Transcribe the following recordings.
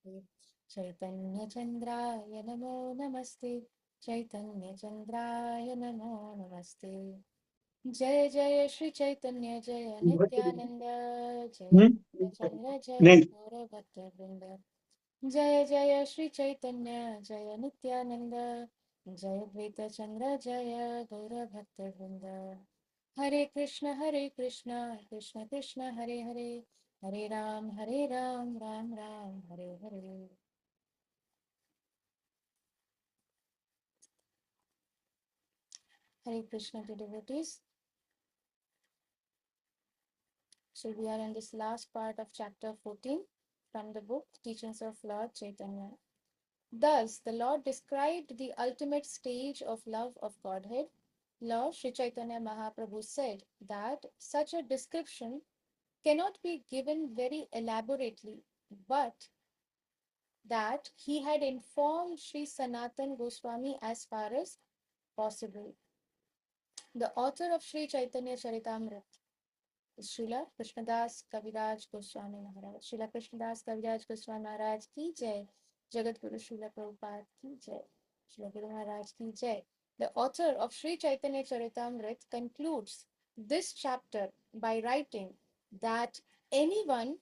चैतन्य चंद्राय नमो नमस्ते चैतन्य चंद्राय नमो नमस्ते जय जय श्री चैतन्य जय नित्यानंद जय नित्य चंद्र जय नहीं गौर भक्त वृंद जय जय श्री चैतन्य जय नित्यानंद जय द्वैत चंद्र जय गौर भक्त वृंद हरे Krishna Krishna Krishna Hare Hare Hare Ram Ram Ram Hare Hare Hare Krishna to devotees. So we are in this last part of chapter 14 from the book Teachings of Lord Chaitanya. Thus, the Lord described the ultimate stage of love of Godhead. Lord Sri Chaitanya Mahaprabhu said that such a description cannot be given very elaborately, but that he had informed Sri Sanatan Goswami as far as possible. The author of Sri Chaitanya Charitamrita, Srila Krishnadas Kaviraj Goswami Maharaj. Srila Krishnadas Kaviraj Goswami Maharaj ki jai. Jagat Guru Srila Prabhupada ki jai. Srila Guru Maharaj ki jai. The author of Sri Chaitanya Charitamrita concludes this chapter by writing that anyone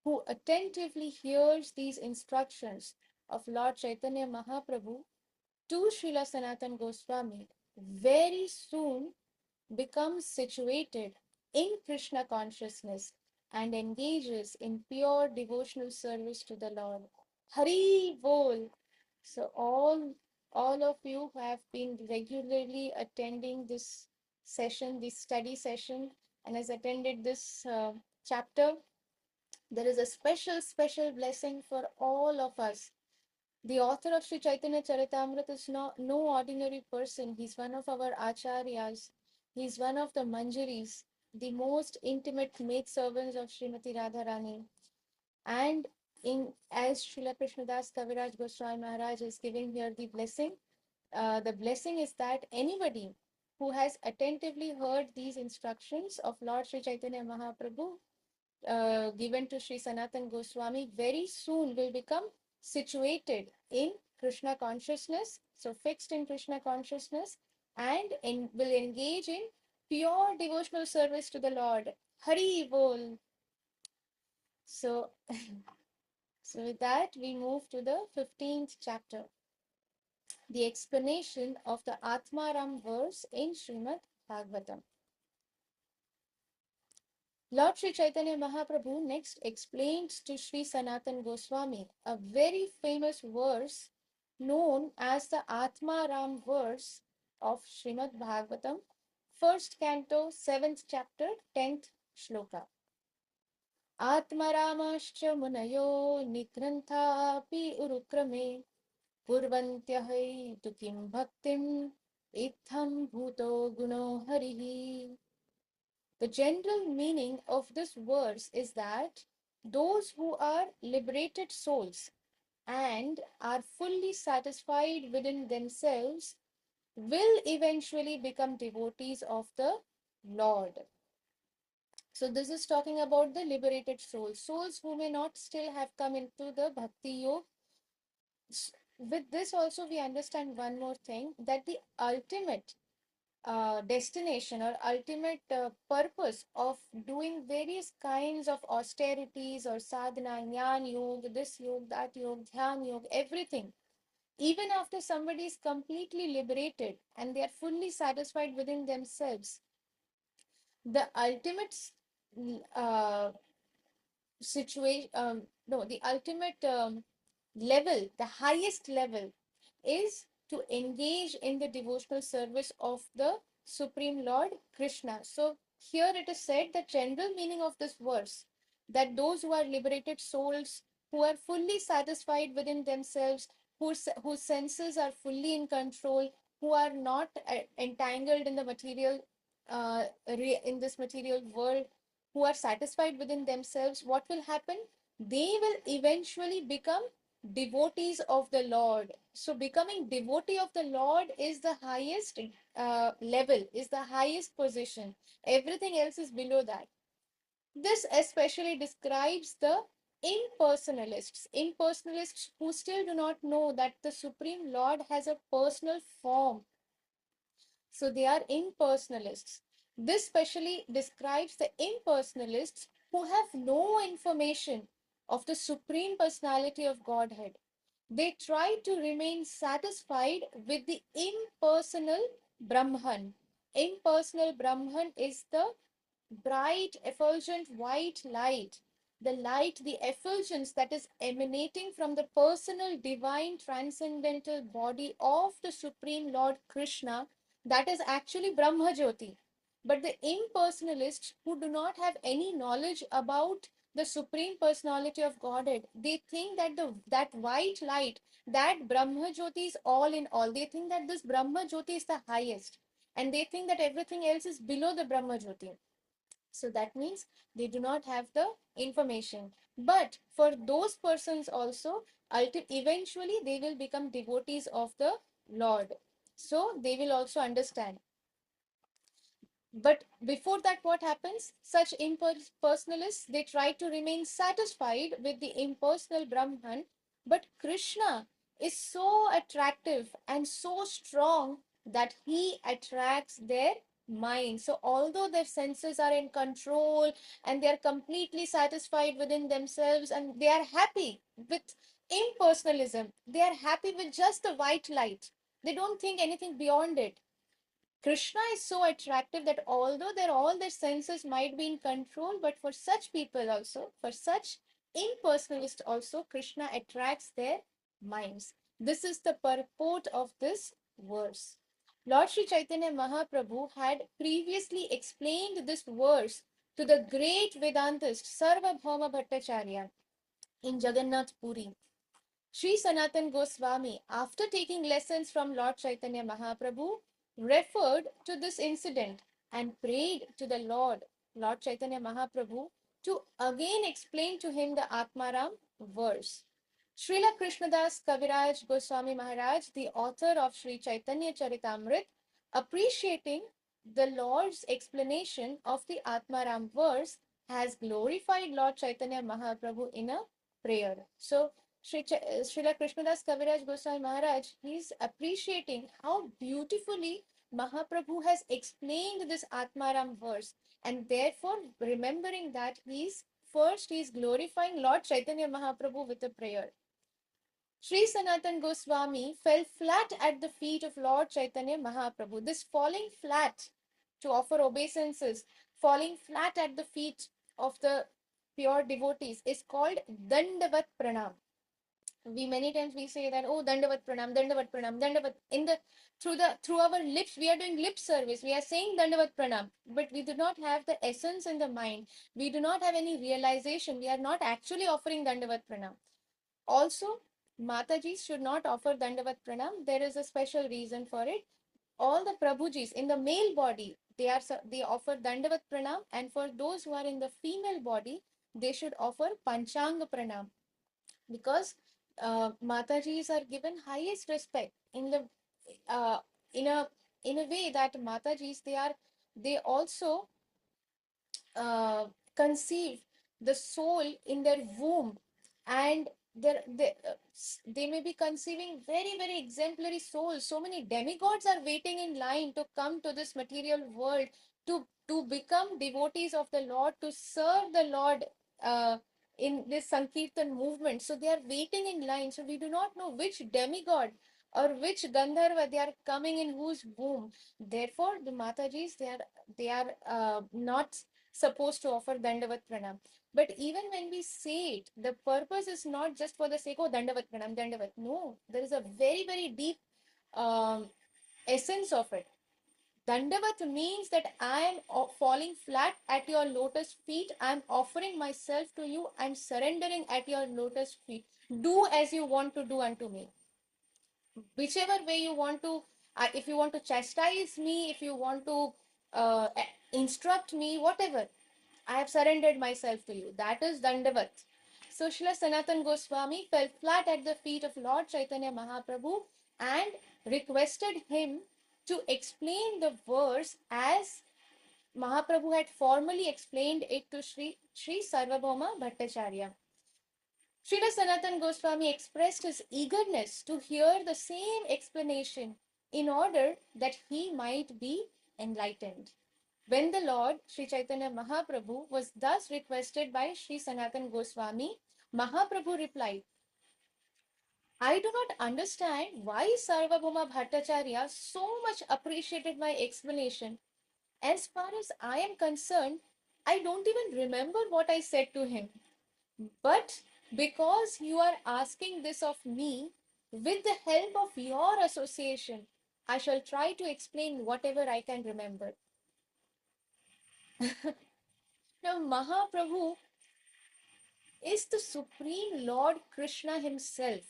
who attentively hears these instructions of Lord Chaitanya Mahaprabhu to Srila Sanatan Goswami very soon becomes situated in Krishna consciousness and engages in pure devotional service to the Lord. Hari Bol. So all of you who have been regularly attending this session, this study session, and has attended this chapter, there is a special blessing for all of us. The author of Sri Chaitanya Charitamrita is no ordinary person. He's one of our acharyas. He's one of the manjaris, the most intimate maidservants of Srimati Radharani. And as Srila Krishnadas Kaviraj Goswami Maharaj is giving here the blessing is that anybody who has attentively heard these instructions of Lord Sri Chaitanya Mahaprabhu given to Sri Sanatan Goswami very soon will become situated in Krishna consciousness, so fixed in Krishna consciousness, and will engage in pure devotional service to the Lord. Hari Bol. So, so with that, we move to the 15th chapter, the explanation of the Atmaram verse in Srimad Bhagavatam. Lord Sri Chaitanya Mahaprabhu next explains to Sri Sanatan Goswami a very famous verse known as the Atma Ram verse of Srimad Bhagavatam, first canto, 7th chapter, 10th shloka. Atmaramascha munayo nigranthapi urukrame kurvantyahai tukim bhaktim itham bhuto guno harihi. The general meaning of this verse is that those who are liberated souls and are fully satisfied within themselves will eventually become devotees of the Lord. So, this is talking about the liberated souls, souls who may not still have come into the Bhakti Yoga. With this, also, we understand one more thing, that the ultimate destination or ultimate purpose of doing various kinds of austerities or sadhana, jnana yoga, this yoga, that yoga, dhyan yoga, everything, even after somebody is completely liberated and they are fully satisfied within themselves, the ultimate uh, situation, no, the ultimate level, the highest level is to engage in the devotional service of the Supreme Lord Krishna. So here it is said the general meaning of this verse, that those who are liberated souls, who are fully satisfied within themselves, whose senses are fully in control, who are not entangled in the material, in this material world, who are satisfied within themselves, what will happen? They will eventually become devotees of the Lord. So, becoming devotee of the Lord is the highest level, is the highest position. Everything else is below that. This especially describes the impersonalists who still do not know that the Supreme Lord has a personal form. So they are impersonalists. This specially describes the impersonalists who have no information of the Supreme Personality of Godhead. They try to remain satisfied with the impersonal Brahman. Impersonal Brahman is the bright, effulgent white light. The light, the effulgence that is emanating from the personal, divine, transcendental body of the Supreme Lord Krishna, that is actually Brahma Jyoti. But the impersonalists who do not have any knowledge about the Supreme Personality of Godhead, they think that that white light, that Brahma Jyoti is all in all. They think that this Brahma Jyoti is the highest. And they think that everything else is below the Brahma Jyoti. So that means they do not have the information. But for those persons also, eventually they will become devotees of the Lord. So they will also understand. But before that, what happens? Such impersonalists, they try to remain satisfied with the impersonal Brahman. But Krishna is so attractive and so strong that he attracts their mind. So although their senses are in control and they are completely satisfied within themselves and they are happy with impersonalism, they are happy with just the white light. They don't think anything beyond it. Krishna is so attractive that although all their senses might be in control, but for such people also, for such impersonalists also, Krishna attracts their minds. This is the purport of this verse. Lord Sri Chaitanya Mahaprabhu had previously explained this verse to the great Vedantist Sarvabhauma Bhattacharya in Jagannath Puri. Sri Sanatan Goswami, after taking lessons from Lord Chaitanya Mahaprabhu, referred to this incident and prayed to the Lord Chaitanya Mahaprabhu, to again explain to him the Atmaram verse. Srila Krishnadas Kaviraj Goswami Maharaj, the author of Sri Chaitanya Charitamrit, appreciating the Lord's explanation of the Atmaram verse, has glorified Lord Chaitanya Mahaprabhu in a prayer. So Srila Krishnadas Kaviraj Goswami Maharaj, he's appreciating how beautifully Mahaprabhu has explained this Atmaram verse, and therefore remembering that he's glorifying Lord Chaitanya Mahaprabhu with a prayer. Sri Sanatan Goswami fell flat at the feet of Lord Chaitanya Mahaprabhu. This falling flat to offer obeisances, falling flat at the feet of the pure devotees is called Dandavat Pranam. We many times we say that, oh, Dandavat Pranam, Dandavat Pranam, Dandavat, through our lips we are doing lip service, we are saying Dandavat Pranam, but we do not have the essence in the mind, we do not have any realization, we are not actually offering Dandavat Pranam. Also, Matajis should not offer Dandavat Pranam. There is a special reason for it. All the Prabhujis in the male body, they offer Dandavat Pranam, and for those who are in the female body, they should offer Panchanga Pranam, because Matajis are given highest respect uh, in a in a way that Matajis, they also uh, conceive the soul in their womb, and they may be conceiving very, very exemplary souls. So many demigods are waiting in line to come to this material world, to become devotees of the Lord, to serve the Lord in this Sankirtan movement. So they are waiting in line. So we do not know which demigod or which Gandharva they are coming in whose womb. Therefore, the Matajis, they are not supposed to offer Dandavat Pranam. But even when we say it, the purpose is not just for the sake of Dandavat Pranam, Dandavat. No, there is a very, very deep um, essence of it. Dandavat means that I am falling flat at your lotus feet. I am offering myself to you. I am surrendering at your lotus feet. Do as you want to do unto me. Whichever way you want to, if you want to chastise me, if you want to instruct me, whatever, I have surrendered myself to you. That is Dandavat. So Srila Sanatan Goswami fell flat at the feet of Lord Chaitanya Mahaprabhu and requested him to explain the verse as Mahaprabhu had formally explained it to Sri Sarvabhauma Bhattacharya. Srila Sanatan Goswami expressed his eagerness to hear the same explanation in order that he might be enlightened. When the Lord Sri Chaitanya Mahaprabhu was thus requested by Sri Sanatan Goswami, Mahaprabhu replied, I do not understand why Sarvabhauma Bhattacharya so much appreciated my explanation. As far as I am concerned, I don't even remember what I said to him. But because you are asking this of me, with the help of your association, I shall try to explain whatever I can remember. Now, Mahaprabhu is the Supreme Lord Krishna himself,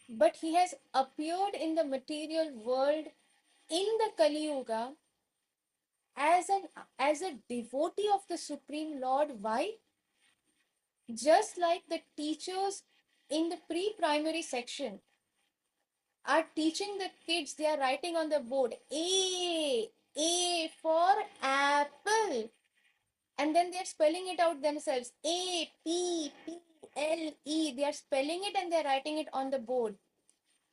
but he has appeared in the material world in the Kali Yuga as a devotee of the Supreme Lord. Why? Just like the teachers in the pre-primary section are teaching the kids, they are writing on the board A for apple, and then they are spelling it out themselves, APPLE. They are spelling it and they are writing it on the board.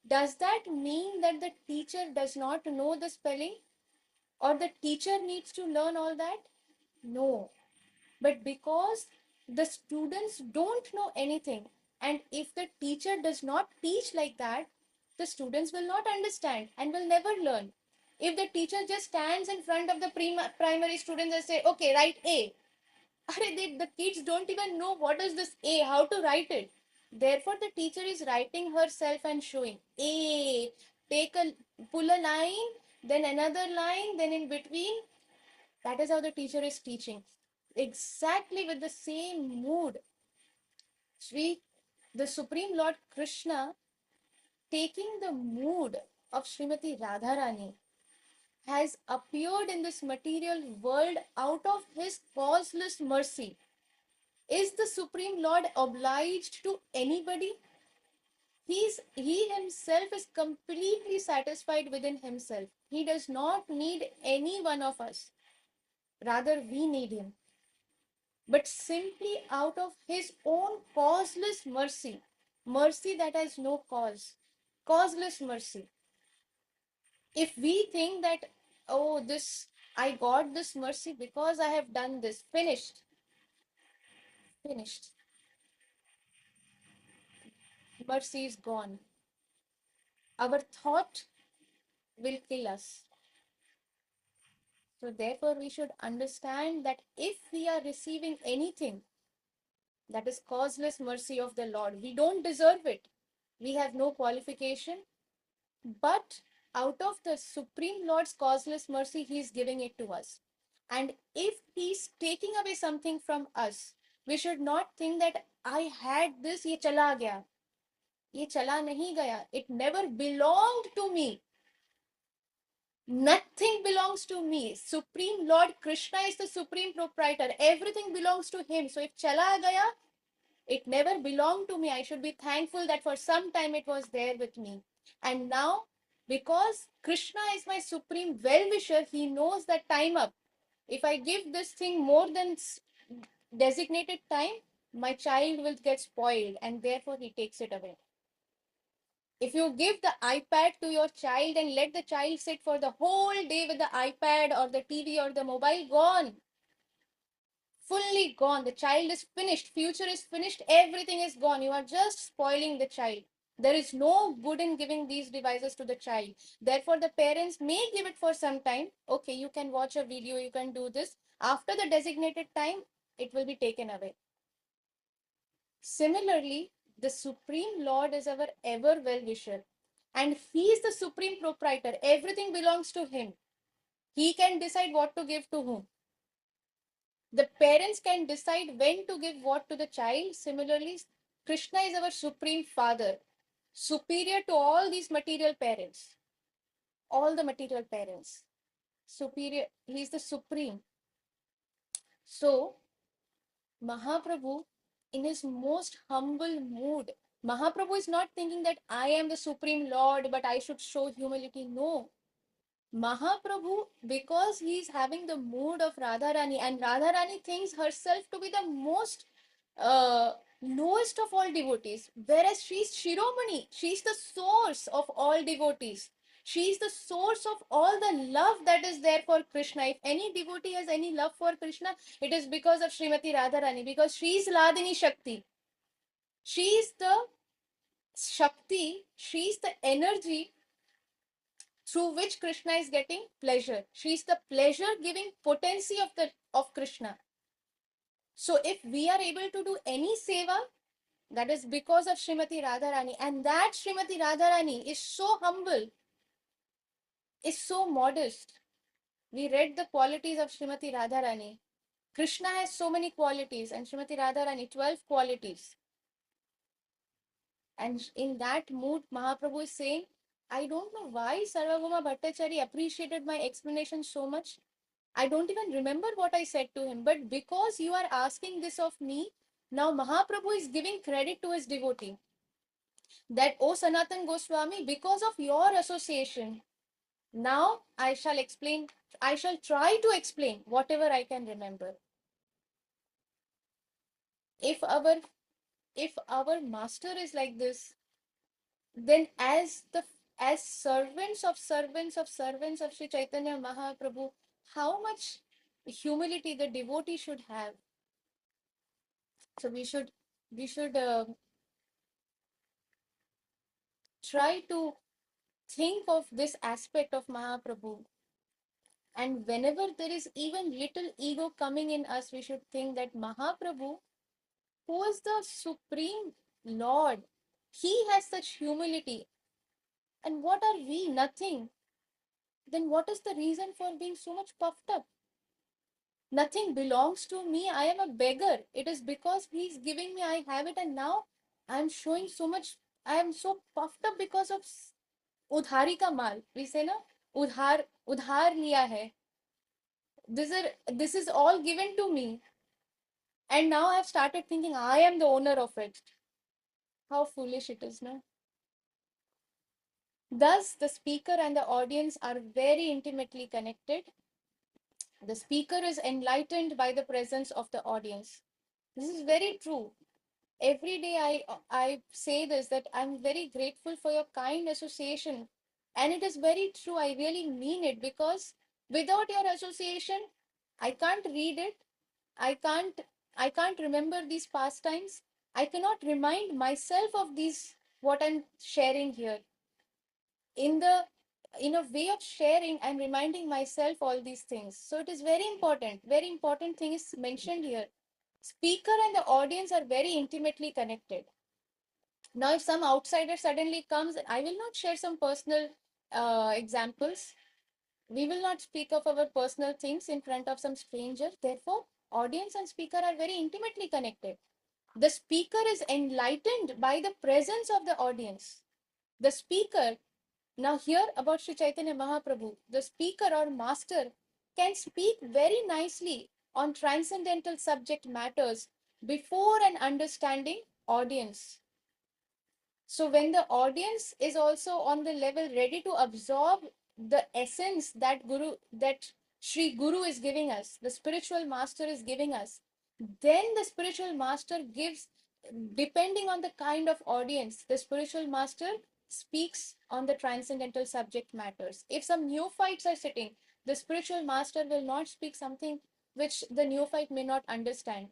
Does that mean that the teacher does not know the spelling, or the teacher needs to learn all that? No. But because the students don't know anything, and if the teacher does not teach like that, the students will not understand and will never learn. If the teacher just stands in front of the primary students and say, okay, write A, the kids don't even know what is this A, how to write it. Therefore, the teacher is writing herself and showing A, pull a line, then another line, then in between. That is how the teacher is teaching. Exactly with the same mood, the Supreme Lord Krishna, taking the mood of Srimati Radharani, has appeared in this material world out of his causeless mercy. Is the Supreme Lord obliged to anybody? He himself is completely satisfied within himself. He does not need any one of us. Rather, we need him. But simply out of his own causeless mercy, mercy that has no cause, causeless mercy. If we think that, oh, I got this mercy because I have done this, finished, finished. Mercy is gone. Our thought will kill us. So, therefore, we should understand that if we are receiving anything, that is causeless mercy of the Lord. We don't deserve it. We have no qualification, but out of the Supreme Lord's causeless mercy, He is giving it to us. And if He's taking away something from us, we should not think that I had this, ye chala gaya. Ye chala nahi gaya. It never belonged to me. Nothing belongs to me. Supreme Lord Krishna is the supreme proprietor. Everything belongs to Him. So if chala gaya, it never belonged to me. I should be thankful that for some time it was there with me. And now, because Krishna is my supreme well-wisher, he knows that time up. If I give this thing more than designated time, my child will get spoiled, and therefore he takes it away. If you give the iPad to your child and let the child sit for the whole day with the iPad or the TV or the mobile, gone. Fully gone. The child is finished. Future is finished. Everything is gone. You are just spoiling the child. There is no good in giving these devices to the child. Therefore, the parents may give it for some time. Okay, you can watch a video, you can do this. After the designated time, it will be taken away. Similarly, the Supreme Lord is our ever well-wisher. And He is the supreme proprietor. Everything belongs to Him. He can decide what to give to whom. The parents can decide when to give what to the child. Similarly, Krishna is our supreme father, superior to all these material parents, all the material parents. Superior, he is the supreme. So, Mahaprabhu, in his most humble mood, Mahaprabhu is not thinking that I am the supreme Lord, but I should show humility. No. Mahaprabhu, because he is having the mood of Radharani, and Radharani thinks herself to be the most lowest of all devotees, whereas she's Shiromani, she's the source of all devotees. She is the source of all the love that is there for Krishna. If any devotee has any love for Krishna, it is because of Srimati Radharani, because she is Ladini Shakti. She is the Shakti, she is the energy through which Krishna is getting pleasure. She is the pleasure giving potency of Krishna. So if we are able to do any seva, that is because of Srimati Radharani. And that Srimati Radharani is so humble, is so modest. We read the qualities of Srimati Radharani. Krishna has so many qualities, and Srimati Radharani, 12 qualities. And in that mood, Mahaprabhu is saying, I don't know why Sarvabhauma Bhattacharya appreciated my explanation so much. I don't even remember what I said to him. But because you are asking this of me, now Mahaprabhu is giving credit to his devotee. That, O Sanatan Goswami, because of your association, now I shall explain, I shall try to explain whatever I can remember. If our master is like this, then as servants of Sri Chaitanya Mahaprabhu, how much humility the devotee should have. So we should try to think of this aspect of Mahaprabhu. And whenever there is even little ego coming in us, we should think that Mahaprabhu, who is the Supreme Lord, he has such humility. And what are we? Nothing. Then what is the reason for being so much puffed up? Nothing belongs to me. I am a beggar. It is because he's giving me, I have it, and now I am showing so much. I am so puffed up because of udhari ka mal. We say na, udhar liya hai. This is all given to me. And now I've started thinking I am the owner of it. How foolish it is, no? Thus, the speaker and the audience are very intimately connected. The speaker is enlightened by the presence of the audience. This is very true. Every day I say this, that I'm very grateful for your kind association. And it is very true. I really mean it, because without your association, I can't read it. I can't remember these pastimes. I cannot remind myself of these, what I'm sharing here. In a way of sharing, I'm reminding myself all these things. So it is very important thing is mentioned here. Speaker and the audience are very intimately connected. Now, if some outsider suddenly comes, I will not share some personal examples. We will not speak of our personal things in front of some stranger. Therefore, audience and speaker are very intimately connected. The speaker is enlightened by the presence of the audience. The speaker, now here about Sri Chaitanya Mahaprabhu, the speaker or master can speak very nicely on transcendental subject matters before an understanding audience. So when the audience is also on the level ready to absorb the essence that Sri Guru is giving us, the spiritual master is giving us, then the spiritual master gives, depending on the kind of audience, the spiritual master speaks on the transcendental subject matters. If some neophytes are sitting, the spiritual master will not speak something which the neophyte may not understand,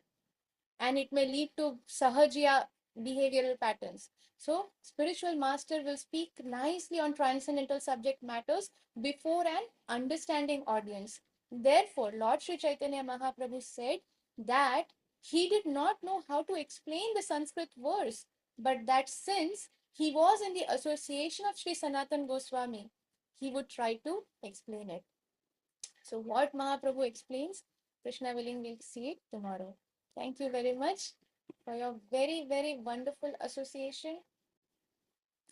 and it may lead to sahajiya behavioral patterns. So, spiritual master will speak nicely on transcendental subject matters before an understanding audience. Therefore, Lord Sri Chaitanya Mahaprabhu said that he did not know how to explain the Sanskrit verse, but that since he was in the association of Sri Sanatan Goswami, he would try to explain it. So, what Mahaprabhu explains, Krishna willing, we'll see it tomorrow. Thank you very much for your very, very wonderful association,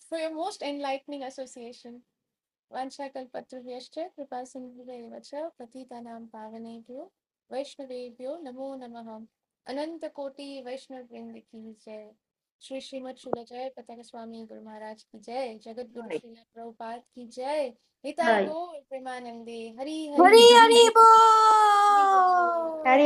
for your most enlightening association. Vanchakalpatrubhyascha kripasindhubheva cha patitanam pavanebhyo Vaishnavebhyo namo namah. Ananta Koti Vaishnav Vrinda ki jai. Shri Srimad Shulajaya Pataka Swami Guru Maharaj ki jai. Jagat Guru Right. Srila Prabhupada ki jai. Nitai Right. Gaur Premanande. Hari Hari Hari. Hari Hari Bol. Bol.